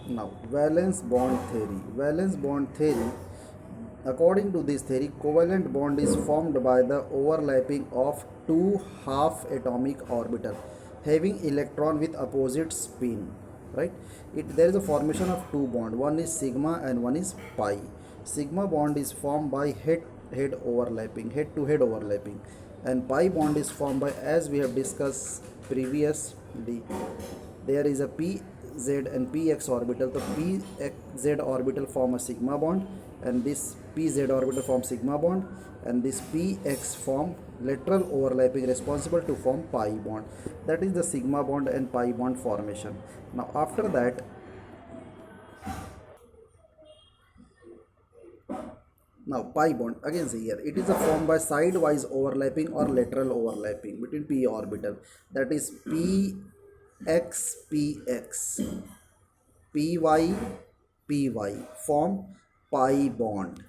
Now, valence bond theory. Valence bond theory. According to this theory, covalent bond is formed by the overlapping of two half atomic orbitals having electron with opposite spin. Right? There is a formation of two bond. One is sigma and one is pi. Sigma bond is formed by head to head overlapping, and pi bond is formed by, as we have discussed previously, there is a pz and px orbital. The pz orbital form a sigma bond, and this pz orbital form sigma bond, and this px form lateral overlapping responsible to form pi bond. That is the sigma bond and pi bond formation. Now after that, now pi bond, again see here, it is a formed by sidewise overlapping or lateral overlapping between p orbital, that is px px, py py form pi bond.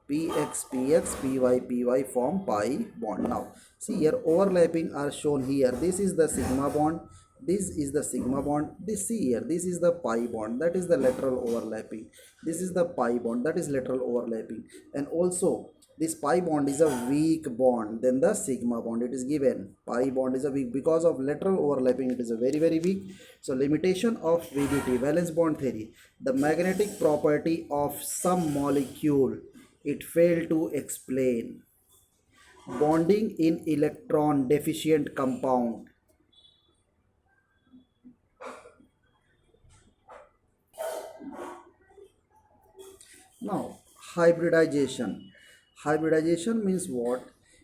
Px px, py py form pi bond. Now see here, overlapping are shown here. This is the sigma bond, this is the sigma bond. This, see here, this is the pi bond, that is the lateral overlapping. This is the pi bond, that is lateral overlapping. And also this pi bond is a weak bond than the sigma bond. It is given pi bond is a weak because of lateral overlapping. It is a very weak. So limitation of VBT, valence bond theory: the magnetic property of some molecule it failed to explain. Bonding in electron deficient compound. Now, hybridization. Hybridization means what?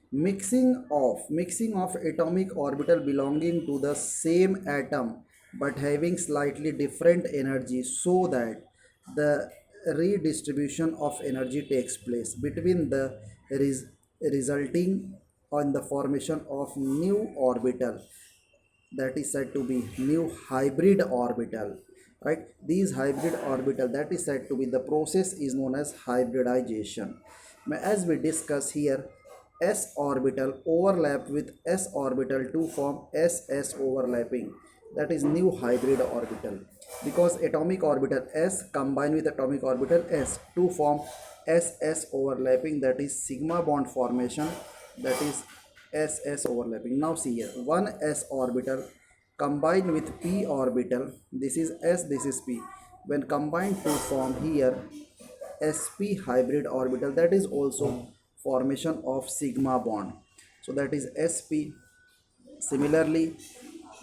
Mixing of atomic orbital belonging to the same atom but having slightly different energy, so that the redistribution of energy takes place between the resulting on the formation of new orbital, that is said to be new hybrid orbital. Right, these hybrid orbital, that is said to be, the process is known as hybridization. As we discuss here, s orbital overlap with s orbital to form ss overlapping, that is new hybrid orbital, because atomic orbital s combine with atomic orbital s to form ss overlapping, that is sigma bond formation, that is ss overlapping. Now see here, one s orbital combined with p orbital, this is s, this is p, when combined to form here sp hybrid orbital, that is also formation of sigma bond, so that is sp. Similarly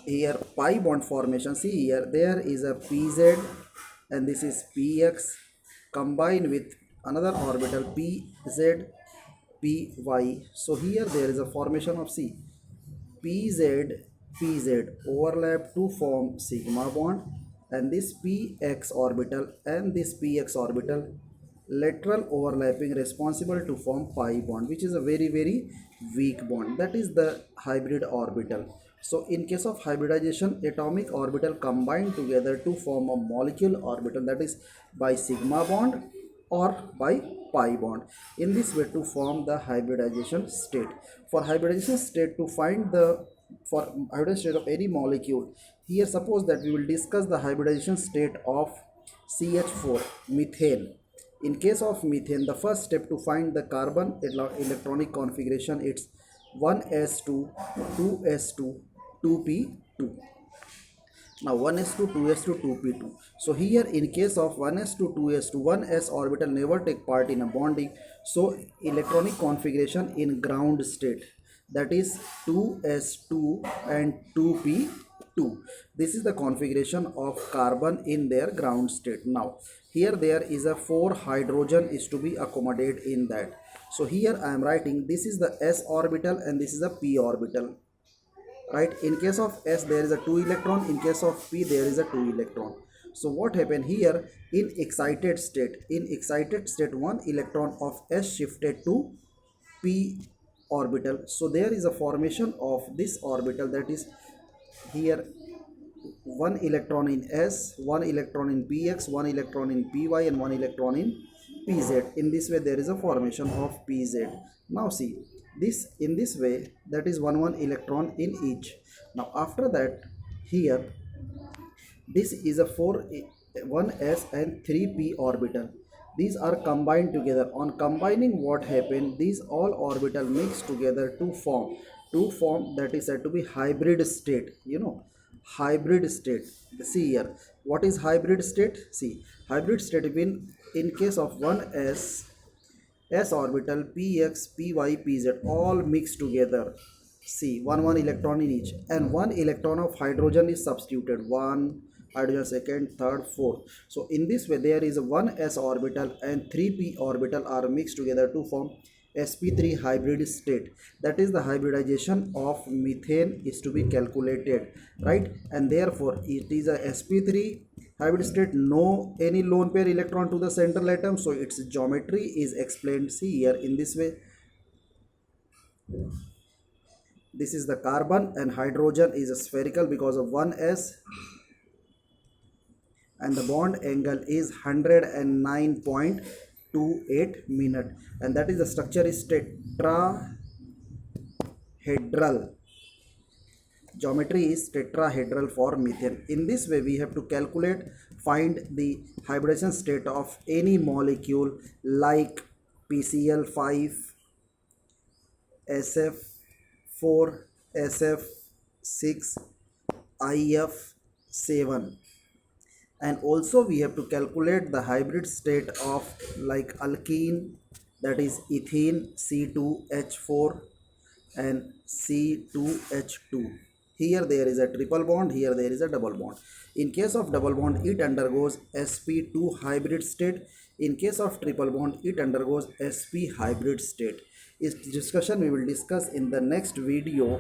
here, pi bond formation, see here, there is a pz and this is px combined with another orbital pz py. So here there is a formation of c, pz overlap to form sigma bond, and this px orbital and this px orbital lateral overlapping responsible to form pi bond, which is a very weak bond, that is the hybrid orbital. So in case of hybridization, atomic orbital combine together to form a molecule orbital, that is by sigma bond or by pi bond. In this way to form the hybridization state. For hybridization state, to find the for hybridization state of any molecule, here suppose that we will discuss the hybridization state of CH4 methane. In case of methane, the first step to find the carbon electronic configuration, it's 1s2 2s2 2p2. Now 1s2 2s2 2p2. So here in case of 1s2 2s2, 1s orbital never take part in a bonding, so electronic configuration in ground state, that is 2s2 and 2p2. This is the configuration of carbon in their ground state. Now here there is a 4 hydrogen is to be accommodated in that. So here I am writing, this is the s orbital and this is the p orbital. Right, in case of s there is a 2 electron, in case of p there is a 2 electron. So what happened here, in excited state 1 electron of s shifted to p orbital, so there is a formation of this orbital, that is here 1 electron in s, 1 electron in px, 1 electron in py, and 1 electron in pz. In this way there is a formation of pz. Now see this, in this way, that is 1 electron in each. Now after that, here this is a 4 1s and 3p orbital. These are combined together. On combining, what happened, these all orbital mix together to form that is said to be hybrid state. Hybrid state. See here, what is hybrid state? See, hybrid state mean in case of 1s orbital, px, py, pz all mixed together. See, one electron in each, and one electron of hydrogen is substituted. One hydrogen, second, third, fourth. So in this way, there is a 1s orbital and 3p orbital are mixed together to form sp3 hybrid state. That is the hybridization of methane is to be calculated, right? And therefore it is a sp3 hybrid state, no any lone pair electron to the central atom, so its geometry is explained. See here in this way, this is the carbon, and hydrogen is spherical because of 1s, and the bond angle is 109.28 minute, and that is the structure is tetrahedral. Geometry is tetrahedral for methane. In this way, we have to find the hybridization state of any molecule like PCl5, SF4, SF6, IF7, and also we have to calculate the hybrid state of like alkene, that is ethene, C2H4 and C2H2. Here there is a triple bond, here there is a double bond. In case of double bond, it undergoes sp2 hybrid state. In case of triple bond, it undergoes sp hybrid state. This discussion we will discuss in the next video.